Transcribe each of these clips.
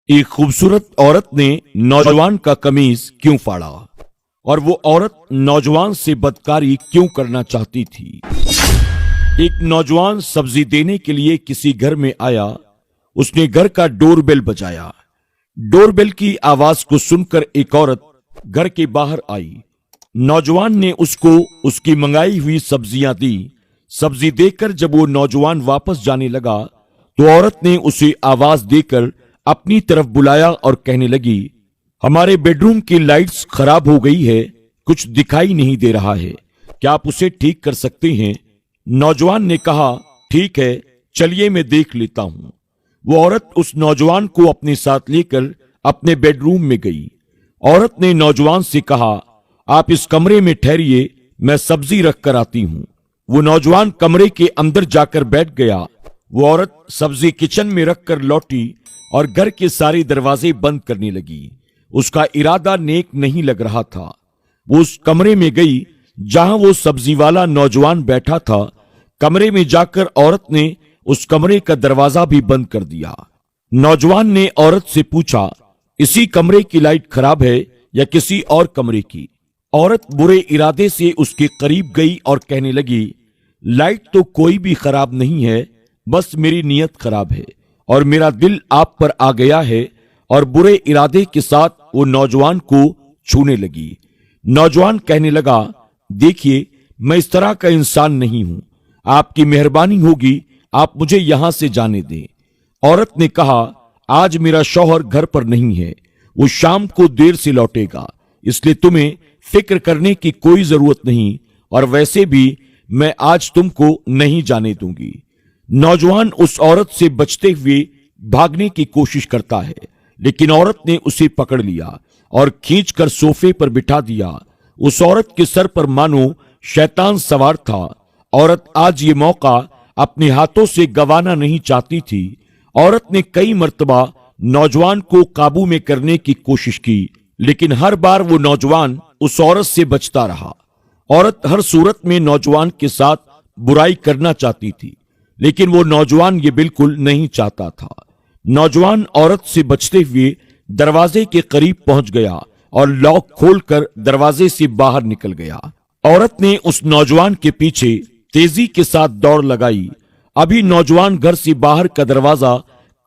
एक खूबसूरत औरत ने नौजवान का कमीज क्यों फाड़ा और वो औरत नौजवान से बदकारी क्यों करना चाहती थी। एक नौजवान सब्जी देने के लिए किसी घर में आया। उसने घर का डोरबेल बजाया। डोरबेल की आवाज को सुनकर एक औरत घर के बाहर आई। नौजवान ने उसको उसकी मंगाई हुई सब्जियां दी। सब्जी देकर जब वो नौजवान वापस जाने लगा तो औरत ने उसे आवाज देकर अपनी तरफ बुलाया और कहने लगी, हमारे बेडरूम की लाइट्स खराब हो गई है, कुछ दिखाई नहीं दे रहा है, क्या आप उसे ठीक कर सकते हैं? नौजवान ने कहा, ठीक है, चलिए मैं देख लेता हूं। वो औरत उस नौजवान को अपने साथ लेकर अपने बेडरूम में गई। औरत ने नौजवान से कहा, आप इस कमरे में ठहरिए, मैं सब्जी रख कर आती हूं। वो नौजवान कमरे के अंदर जाकर बैठ गया। वो औरत सब्जी किचन में रखकर लौटी और घर के सारे दरवाजे बंद करने लगी। उसका इरादा नेक नहीं लग रहा था। वो उस कमरे में गई जहां वो सब्जी वाला नौजवान बैठा था। कमरे में जाकर औरत ने उस कमरे का दरवाजा भी बंद कर दिया। नौजवान ने औरत से पूछा, इसी कमरे की लाइट खराब है या किसी और कमरे की? औरत बुरे इरादे से उसके करीब गई और कहने लगी, लाइट तो कोई भी खराब नहीं है, बस मेरी नीयत खराब है और मेरा दिल आप पर आ गया है। और बुरे इरादे के साथ वो नौजवान को छूने लगी। नौजवान कहने लगा, देखिए, मैं इस तरह का इंसान नहीं हूं, आपकी मेहरबानी होगी, आप मुझे यहां से जाने दें। औरत ने कहा, आज मेरा शौहर घर पर नहीं है, वो शाम को देर से लौटेगा, इसलिए तुम्हें फिक्र करने की कोई जरूरत नहीं, और वैसे भी मैं आज तुमको नहीं जाने दूंगी। नौजवान उस औरत से बचते हुए भागने की कोशिश करता है, लेकिन औरत ने उसे पकड़ लिया और खींचकर सोफे पर बिठा दिया। उस औरत के सर पर मानो शैतान सवार था। औरत आज ये मौका अपने हाथों से गंवाना नहीं चाहती थी। औरत ने कई मर्तबा नौजवान को काबू में करने की कोशिश की, लेकिन हर बार वो नौजवान उस औरत से बचता रहा। औरत हर सूरत में नौजवान के साथ बुराई करना चाहती थी, लेकिन वो नौजवान ये बिल्कुल नहीं चाहता था। नौजवान औरत से बचते हुए दरवाजे के करीब पहुंच गया और लॉक खोलकर दरवाजे से बाहर निकल गया। औरत ने उस नौजवान के पीछे तेजी के साथ दौड़ लगाई। अभी नौजवान घर से बाहर का दरवाजा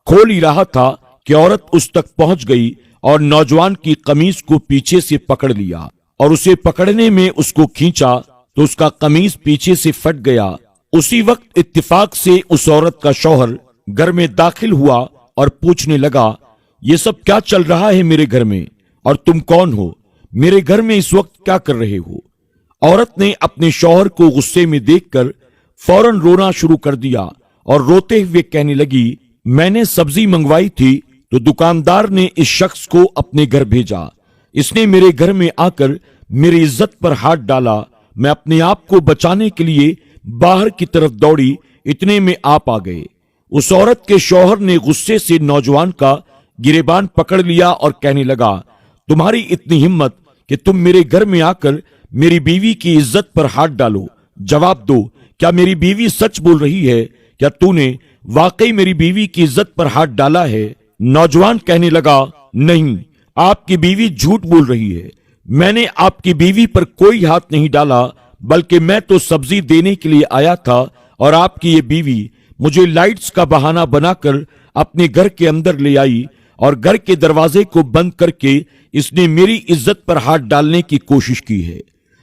खोल ही रहा था कि औरत उस तक पहुंच गई और नौजवान की कमीज को पीछे से पकड़ लिया, और उसे पकड़ने में उसको खींचा तो उसका कमीज पीछे से फट गया। उसी वक्त इत्तेफाक से उस औरत का शौहर घर में दाखिल हुआ और पूछने लगा, ये सब क्या चल रहा है मेरे घर में, और तुम कौन हो? मेरे घर में इस वक्त क्या कर रहे हो? औरत ने अपने शौहर को गुस्से में देखकर फौरन रोना शुरू कर दिया और रोते हुए कहने लगी, मैंने सब्जी मंगवाई थी तो दुकानदार ने इस शख्स को अपने घर भेजा। इसने मेरे घर में आकर मेरी इज्जत पर हाथ डाला। मैं अपने आप को बचाने के लिए बाहर की तरफ दौड़ी, इतने में आप आ गए। उस औरत के शौहर ने गुस्से से नौजवान का गिरेबान पकड़ लिया और कहने लगा, तुम्हारी इतनी हिम्मत कि तुम मेरे घर में आकर मेरी बीवी की इज्जत पर हाथ डालो। जवाब दो, क्या मेरी बीवी सच बोल रही है? क्या तूने वाकई मेरी बीवी की इज्जत पर हाथ डाला है? नौजवान कहने लगा, नहीं, आपकी बीवी झूठ बोल रही है। मैंने आपकी बीवी पर कोई हाथ नहीं डाला, बल्कि मैं तो सब्जी देने के लिए आया था और आपकी ये बीवी मुझे लाइट्स का बहाना बनाकर अपने घर के अंदर ले आई और घर के दरवाजे को बंद करके इसने मेरी इज्जत पर हाथ डालने की कोशिश की है।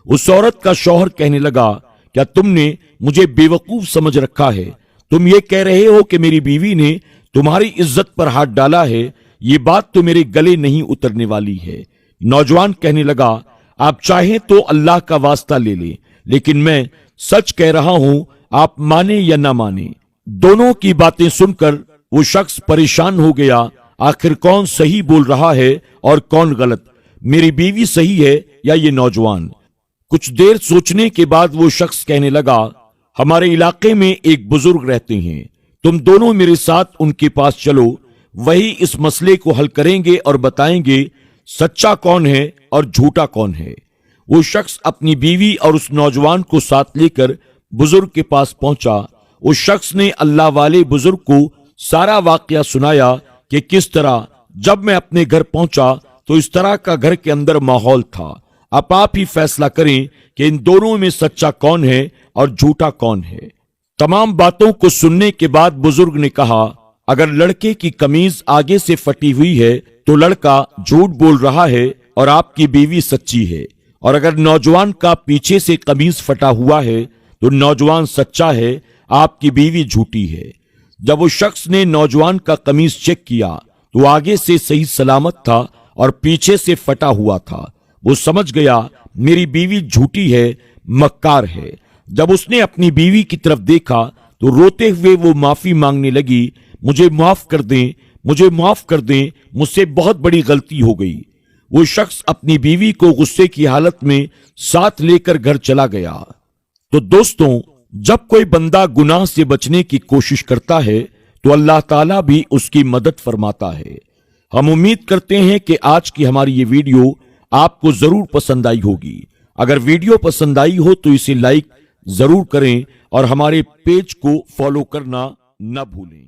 उस औरत का शौहर कहने लगा, क्या तुमने मुझे बेवकूफ समझ रखा है? तुम ये कह रहे हो कि मेरी बीवी ने तुम्हारी इज्जत पर हाथ डाला है? ये बात तो मेरे गले नहीं उतरने वाली है। नौजवान कहने लगा, आप चाहें तो अल्लाह का वास्ता ले लें, लेकिन मैं सच कह रहा हूं, आप माने या ना माने। दोनों की बातें सुनकर वो शख्स परेशान हो गया। आखिर कौन सही बोल रहा है और कौन गलत? मेरी बीवी सही है या ये नौजवान? कुछ देर सोचने के बाद वो शख्स कहने लगा, हमारे इलाके में एक बुजुर्ग रहते हैं, तुम दोनों मेरे साथ उनके पास चलो, वही इस मसले को हल करेंगे और बताएंगे सच्चा कौन है और झूठा कौन है। वो शख्स अपनी बीवी और उस नौजवान को साथ लेकर बुजुर्ग के पास पहुंचा। उस शख्स ने अल्लाह वाले बुजुर्ग को सारा वाकया सुनाया कि किस तरह जब मैं अपने घर पहुंचा तो इस तरह का घर के अंदर माहौल था। अब आप ही फैसला करें कि इन दोनों में सच्चा कौन है और झूठा कौन है। तमाम बातों को सुनने के बाद बुजुर्ग ने कहा, अगर लड़के की कमीज आगे से फटी हुई है तो लड़का झूठ बोल रहा है और आपकी बीवी सच्ची है, और अगर नौजवान का पीछे से कमीज फटा हुआ है तो नौजवान सच्चा है, आपकी बीवी झूठी है। जब उस शख्स ने नौजवान का कमीज चेक किया तो आगे से सही सलामत था और पीछे से फटा हुआ था। वो समझ गया मेरी बीवी झूठी है, मक्कार है। जब उसने अपनी बीवी की तरफ देखा तो रोते हुए वो माफी मांगने लगी, मुझे माफ कर दें, मुझे माफ कर दें, मुझसे बहुत बड़ी गलती हो गई। वो शख्स अपनी बीवी को गुस्से की हालत में साथ लेकर घर चला गया। तो दोस्तों, जब कोई बंदा गुनाह से बचने की कोशिश करता है तो अल्लाह ताला भी उसकी मदद फरमाता है। हम उम्मीद करते हैं कि आज की हमारी ये वीडियो आपको जरूर पसंद आई होगी। अगर वीडियो पसंद आई हो तो इसे लाइक जरूर करें और हमारे पेज को फॉलो करना न भूलें।